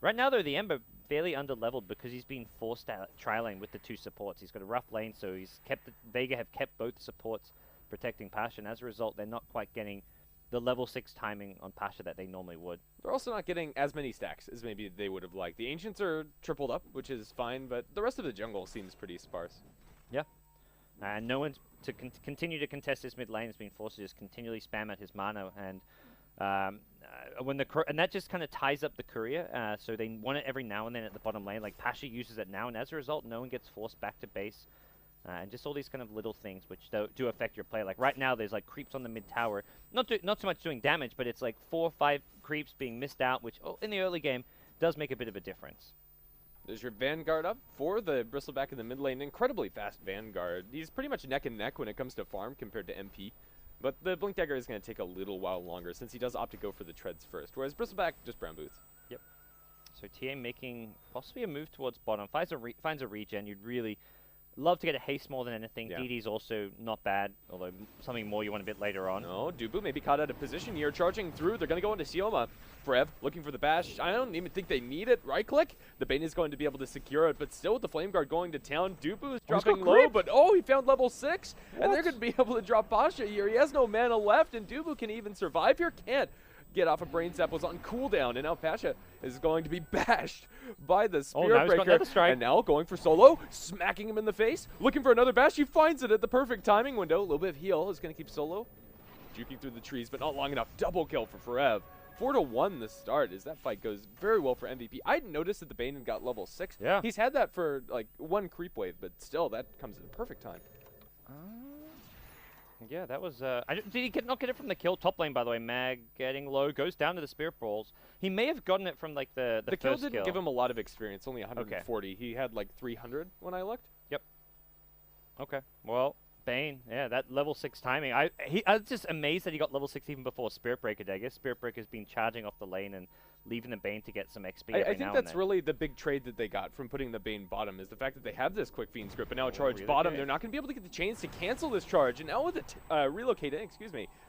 Right now, though, the Ember fairly under-leveled because he's been forced out tri-lane with the 2 supports. He's got a rough lane, so he's kept Vega have kept both supports protecting Pasha, and as a result, they're not quite getting the level 6 timing on Pasha that they normally would. They're also not getting as many stacks as maybe they would have liked. The Ancients are tripled up, which is fine, but the rest of the jungle seems pretty sparse. Yeah. And no one's to continue to contest this mid lane has been forced to just continually spam at his mana, and and that just kind of ties up the courier. So they want it every now and then at the bottom lane. Like Pasha uses it now, and as a result, no one gets forced back to base. And just all these kind of little things which do affect your play. Like right now, there's like creeps on the mid tower, not so much doing damage, but it's like 4 or 5 creeps being missed out, which in the early game does make a bit of a difference. There's your Vanguard up for the Bristleback in the mid lane. Incredibly fast Vanguard. He's pretty much neck and neck when it comes to farm compared to MP. But the Blink Dagger is going to take a little while longer since he does opt to go for the treads first, whereas Bristleback just brown boots. Yep. So TA making possibly a move towards bottom. Finds a regen. You'd really love to get a haste more than anything. Yeah. DD's also not bad, although something more you want a bit later on. No, Dubu may be caught out of position here, charging through. They're going to go into Syoma. Frev looking for the bash. I don't even think they need it. Right click. The Bane is going to be able to secure it, but still with the Flame Guard going to town. Dubu is dropping low, but he found level 6. What? And they're going to be able to drop Pasha here. He has no mana left, and Dubu can even survive here. Can't get off of Brain Sap, was on cooldown, and now Pasha is going to be bashed by the Spirit Breaker. And now going for Solo, smacking him in the face, looking for another bash. He finds it at the perfect timing window. A little bit of heal is going to keep Solo juking through the trees, but not long enough. Double kill for Forev. 4-1 the start as that fight goes very well for MVP. I noticed that the Bane got level 6. Yeah. He's had that for like 1 creep wave, but still that comes at the perfect time. Yeah, that was... did he not get it from the kill? Top lane, by the way. Mag getting low, goes down to the Spirit Brawls. He may have gotten it from like the first kill didn't give him a lot of experience, only 140. Okay. He had like 300 when I looked. Yep. Okay. Well, Bane, yeah, that level 6 timing. I was just amazed that he got level 6 even before Spirit Breaker. I guess Spirit Breaker's been charging off the lane and leaving the Bane to get some XP I think that's really the big trade that they got from putting the Bane bottom, is the fact that they have this quick Fiend script, and now charge bottom. They're not going to be able to get the chains to cancel this charge, and now with the relocating,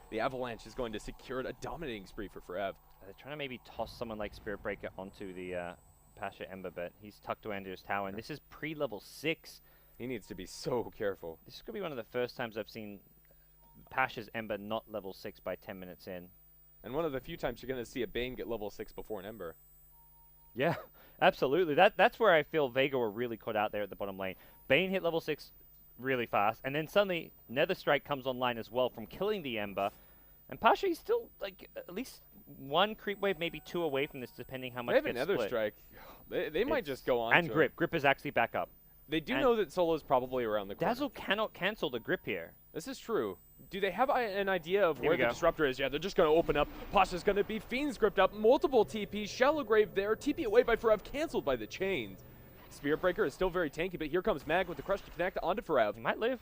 the Avalanche is going to secure a dominating spree for Forev. They're trying to maybe toss someone like Spirit Breaker onto the Pasha Ember, but he's tucked away under his tower, and this is pre-level 6. He needs to be so careful. This could be one of the first times I've seen Pasha's Ember not level 6 by 10 minutes in. And one of the few times you're going to see a Bane get level 6 before an Ember. Yeah, absolutely. That's where I feel Vega were really caught out there at the bottom lane. Bane hit level 6 really fast. And then suddenly, Nether Strike comes online as well from killing the Ember. And Pasha is still, like, at least one creep wave, maybe two away from this, depending how much They have gets another split. strike. They might just go on. And Grip. Grip is actually back up. They do know that Solo's probably around the corner. Dazzle cannot cancel the Grip here. This is true. Do they have an idea of Here where we the go. Disruptor is? Yeah, they're just going to open up. Pasha's going to be Fiend's gripped up. Multiple TP. Shallow Grave there. TP away by Farav. Canceled by the chains. Spirit Breaker is still very tanky, but here comes Mag with the crush to connect onto Farav. He might live.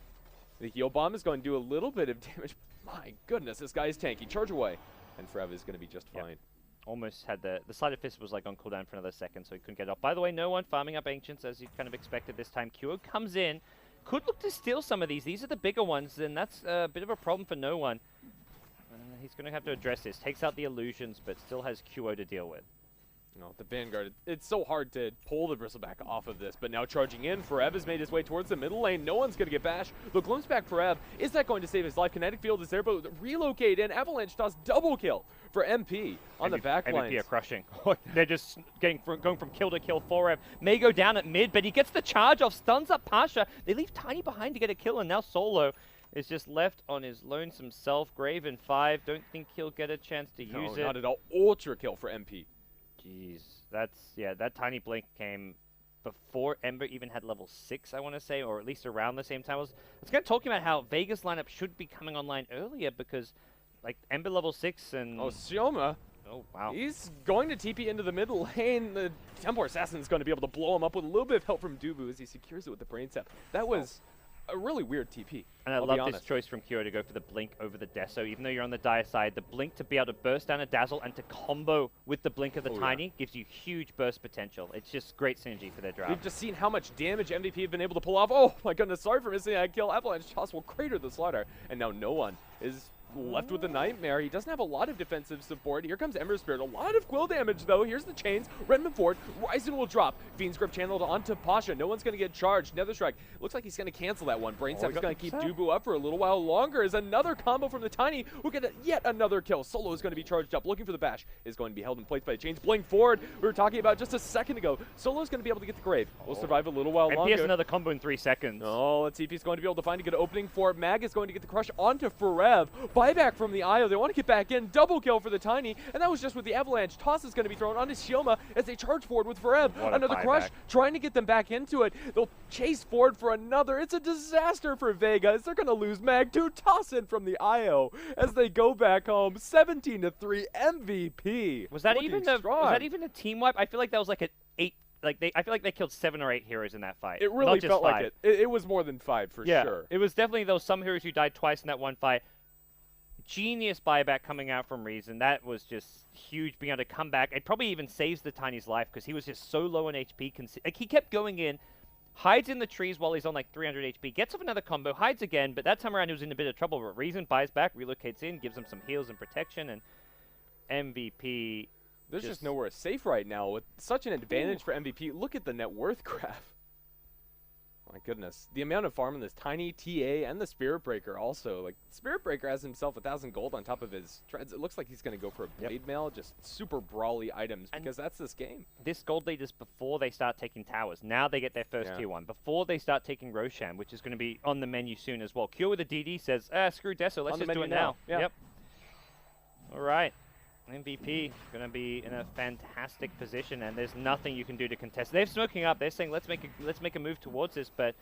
The heal bomb is going to do a little bit of damage. My goodness, this guy is tanky. Charge away. And Farav is going to be just fine. Almost had the Sleight of Fist was like on cooldown for another second, so he couldn't get up. By the way, no one farming up Ancients as you kind of expected this time. Kyo comes in. Could look to steal some of these. These are the bigger ones, and that's a bit of a problem for no one. He's going to have to address this. Takes out the illusions, but still has QO to deal with. No, the Vanguard, it's so hard to pull the Bristleback off of this, but now charging in, Farav has made his way towards the middle lane. No one's going to get bashed. The glimpse back Farav, is that going to save his life? Kinetic Field is there, but relocate in. Avalanche toss double kill for MP on the back lines. MVP are crushing. They're just going from kill to kill. Farav may go down at mid, but he gets the charge off, stuns up Pasha. They leave Tiny behind to get a kill, and now Solo is just left on his lonesome self. Grave in 5. Don't think he'll get a chance to use it. No, not at all. Ultra kill for MP. Jeez, that Tiny Blink came before Ember even had level 6, I want to say, or at least around the same time. I was going to talk about how Vega's lineup should be coming online earlier because, like, Ember level 6 and... Oh, Sioma. Oh, wow. He's going to TP into the mid lane. The Templar Assassin is going to be able to blow him up with a little bit of help from Dubu as he secures it with the Brain Sap. That was a really weird TP. And I love this choice from Kyo to go for the Blink over the Deso. Even though you're on the dire side, the Blink to be able to burst down a Dazzle and to combo with the Blink of the Tiny gives you huge burst potential. It's just great synergy for their draft. We've just seen how much damage MVP have been able to pull off. Oh my goodness, sorry for missing that kill. Avalanche Toss will crater the slaughter. And now no one is left with the Nightmare. He doesn't have a lot of defensive support. Here comes Ember Spirit. A lot of quill damage, though. Here's the chains. Redmond Ford. Ryzen will drop. Fiend's Grip channeled onto Pasha. No one's going to get charged. Nether Strike. Looks like he's going to cancel that one. Brain Sap is going to keep Dubu up for a little while longer as another combo from the Tiny will get yet another kill. Solo is going to be charged up. Looking for the bash. Is going to be held in place by the chains. Blink forward. We were talking about just a second ago. Solo is going to be able to get the grave. Will survive a little while longer. And he has another combo in 3 seconds. Oh, let's see if he's going to be able to find a good opening for it. Mag is going to get the crush onto Farav. Buyback from the Io. They want to get back in. Double kill for the Tiny. And that was just with the Avalanche. Toss is going to be thrown onto Shioma as they charge forward with Farav. Another crush. Trying to get them back into it. They'll chase forward for another. It's a disaster for Vega as they're going to lose Mag to toss in from the Io as they go back home. 17-3 MVP. Was that even a team wipe? I feel like that was like an 8. I feel like they killed 7 or 8 heroes in that fight. It really felt like it. It was more than 5 for sure. It was definitely those some heroes who died twice in that one fight. Genius buyback coming out from Reason. That was just huge, being able to come back. It probably even saves the Tiny's life because he was just so low on HP. Like, he kept going in, hides in the trees while he's on like 300 HP, gets off another combo, hides again, but that time around he was in a bit of trouble. But Reason buys back, relocates in, gives him some heals and protection, and MVP... There's just nowhere safe right now with such an advantage for MVP. Look at the net worth graph. My goodness. The amount of farm in this Tiny, TA, and the Spirit Breaker also. Like, Spirit Breaker has himself 1,000 gold on top of his treads. It looks like he's going to go for a Blade Mail, just super brawly items, because that's this game. This gold lead is before they start taking towers. Now they get their first tier 1. Before they start taking Roshan, which is going to be on the menu soon as well. Cure with the DD says, screw Deso, let's just do it now. Yep. All right. MVP going to be in a fantastic position, and there's nothing you can do to contest. They're smoking up. They're saying, let's make a move towards this, but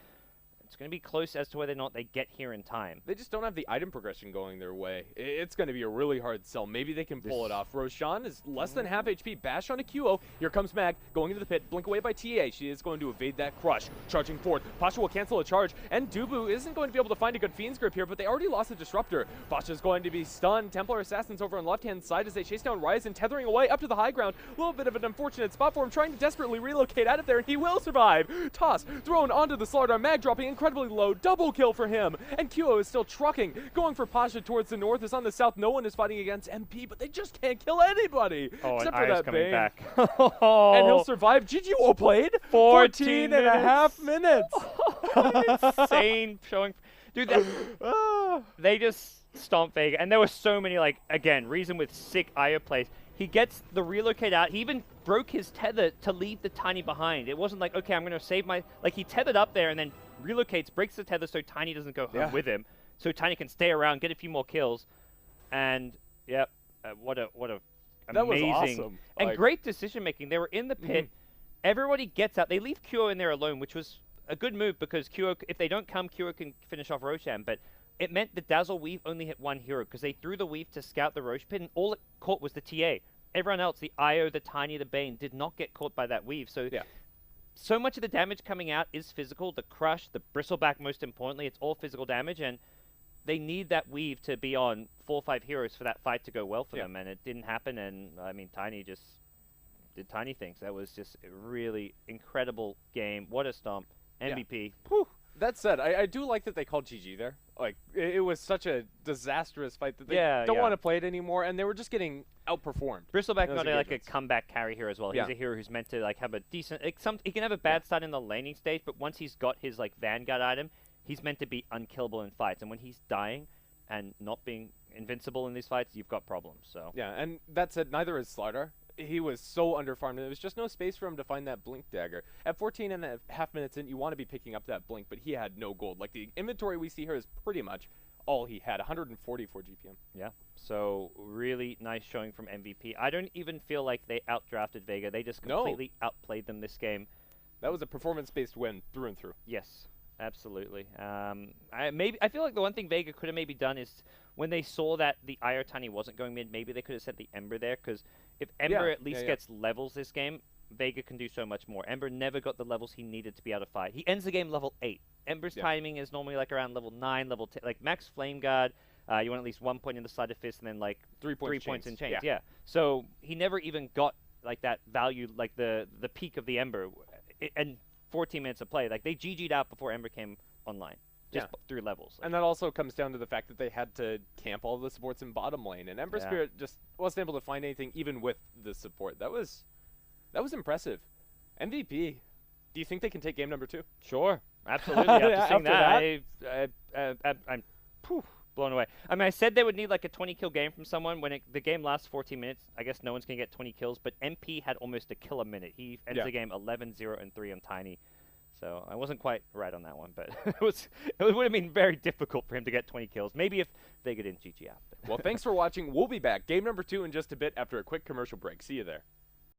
it's going to be close as to whether or not they get here in time. They just don't have the item progression going their way. It's going to be a really hard sell. Maybe they can pull it off. Roshan is less than half HP. Bash on a QO. Here comes Mag going into the pit. Blink away by TA. She is going to evade that crush. Charging forward. Pasha will cancel a charge. And Dubu isn't going to be able to find a good Fiend's Grip here, but they already lost a Disruptor. Pasha is going to be stunned. Templar Assassins over on the left-hand side as they chase down Ryzen, tethering away up to the high ground. A little bit of an unfortunate spot for him, trying to desperately relocate out of there, and he will survive. Toss thrown onto the Slardar. Mag dropping incredibly low. Double kill for him, and QO is still trucking, going for Pasha towards the north. Is on the south. No one is fighting against MP, but they just can't kill anybody except for that coming Bane. Back. And he'll survive. GGO played 14 and a half minutes. Insane showing. Dude, they just stomped Vega, and there were so many, like, again, Reason with sick IO plays. He gets the relocate out. He even broke his tether to leave the Tiny behind. It wasn't like, okay, I'm going to save my... Like, he tethered up there and then relocates, breaks the tether so Tiny doesn't go home Yeah. with him, so Tiny can stay around, get a few more kills, and yep, what a That was amazing awesome. and Like- great decision making. They were in the pit, everybody gets out. They leave Kyo in there alone, which was a good move because Kyo, if they don't come, Kyo can finish off Roshan, but it meant the Dazzle Weave only hit one hero because they threw the Weave to scout the Roche pit, and all it caught was the TA. Everyone else, the Io, the Tiny, the Bane, did not get caught by that Weave. So, Yeah. so much of the damage coming out is physical. The Crush, the Bristleback, most importantly, it's all physical damage, and they need that Weave to be on 4 or 5 heroes for that fight to go well for them, and it didn't happen, and, I mean, Tiny just did Tiny things. That was just a really incredible game. What a stomp. MVP. Whew. That said, I do like that they called GG there. Like, it was such a disastrous fight that they don't yeah. want to play it anymore, and they were just getting outperformed. Bristleback Those not like a engagements. comeback carry hero as well. Yeah. He's a hero who's meant to like have a decent. Like, he can have a bad start in the laning stage, but once he's got his like Vanguard item, he's meant to be unkillable in fights. And when he's dying and not being invincible in these fights, you've got problems. So Yeah, and that said, neither is Slardar. He was so underfarmed, and there was just no space for him to find that Blink dagger. At 14 and a half minutes in, you want to be picking up that Blink, but he had no gold. Like, the inventory we see here is pretty much all he had, 144 GPM. yeah, so really nice showing from MVP. I don't even feel like they outdrafted Vega. They just No. completely outplayed them this game. That was a performance-based win through and through. Yes, absolutely. I feel like the one thing Vega could have maybe done is when they saw that the Io Tiny wasn't going mid, maybe they could have sent the Ember there, because if Ember at least gets levels this game, Vega can do so much more. Ember never got the levels he needed to be able to fight. He ends the game level 8. Ember's timing is normally like around level 9, level 10. Like max Flame Guard, you want at least 1 point in the Sleight of Fist, and then like 3 points in chains. Yeah. Yeah. So he never even got like that value, like the peak of the Ember. And 14 minutes of play, like they GG'd out before Ember came online, just through levels. And that also comes down to the fact that they had to camp all the supports in bottom lane, and Ember Spirit just wasn't able to find anything even with the support. That was impressive. MVP, do you think they can take game number 2? Sure, absolutely. After seeing After that, I'm blown away. I mean, I said they would need like a 20-kill game from someone. When the game lasts 14 minutes, I guess no one's going to get 20 kills, but MP had almost a kill a minute. He ends the game 11-0-3 on Tiny. So I wasn't quite right on that one, but it would have been very difficult for him to get 20 kills. Maybe if Vega didn't GG out. Well, thanks for watching. We'll be back. Game number 2 in just a bit after a quick commercial break. See you there.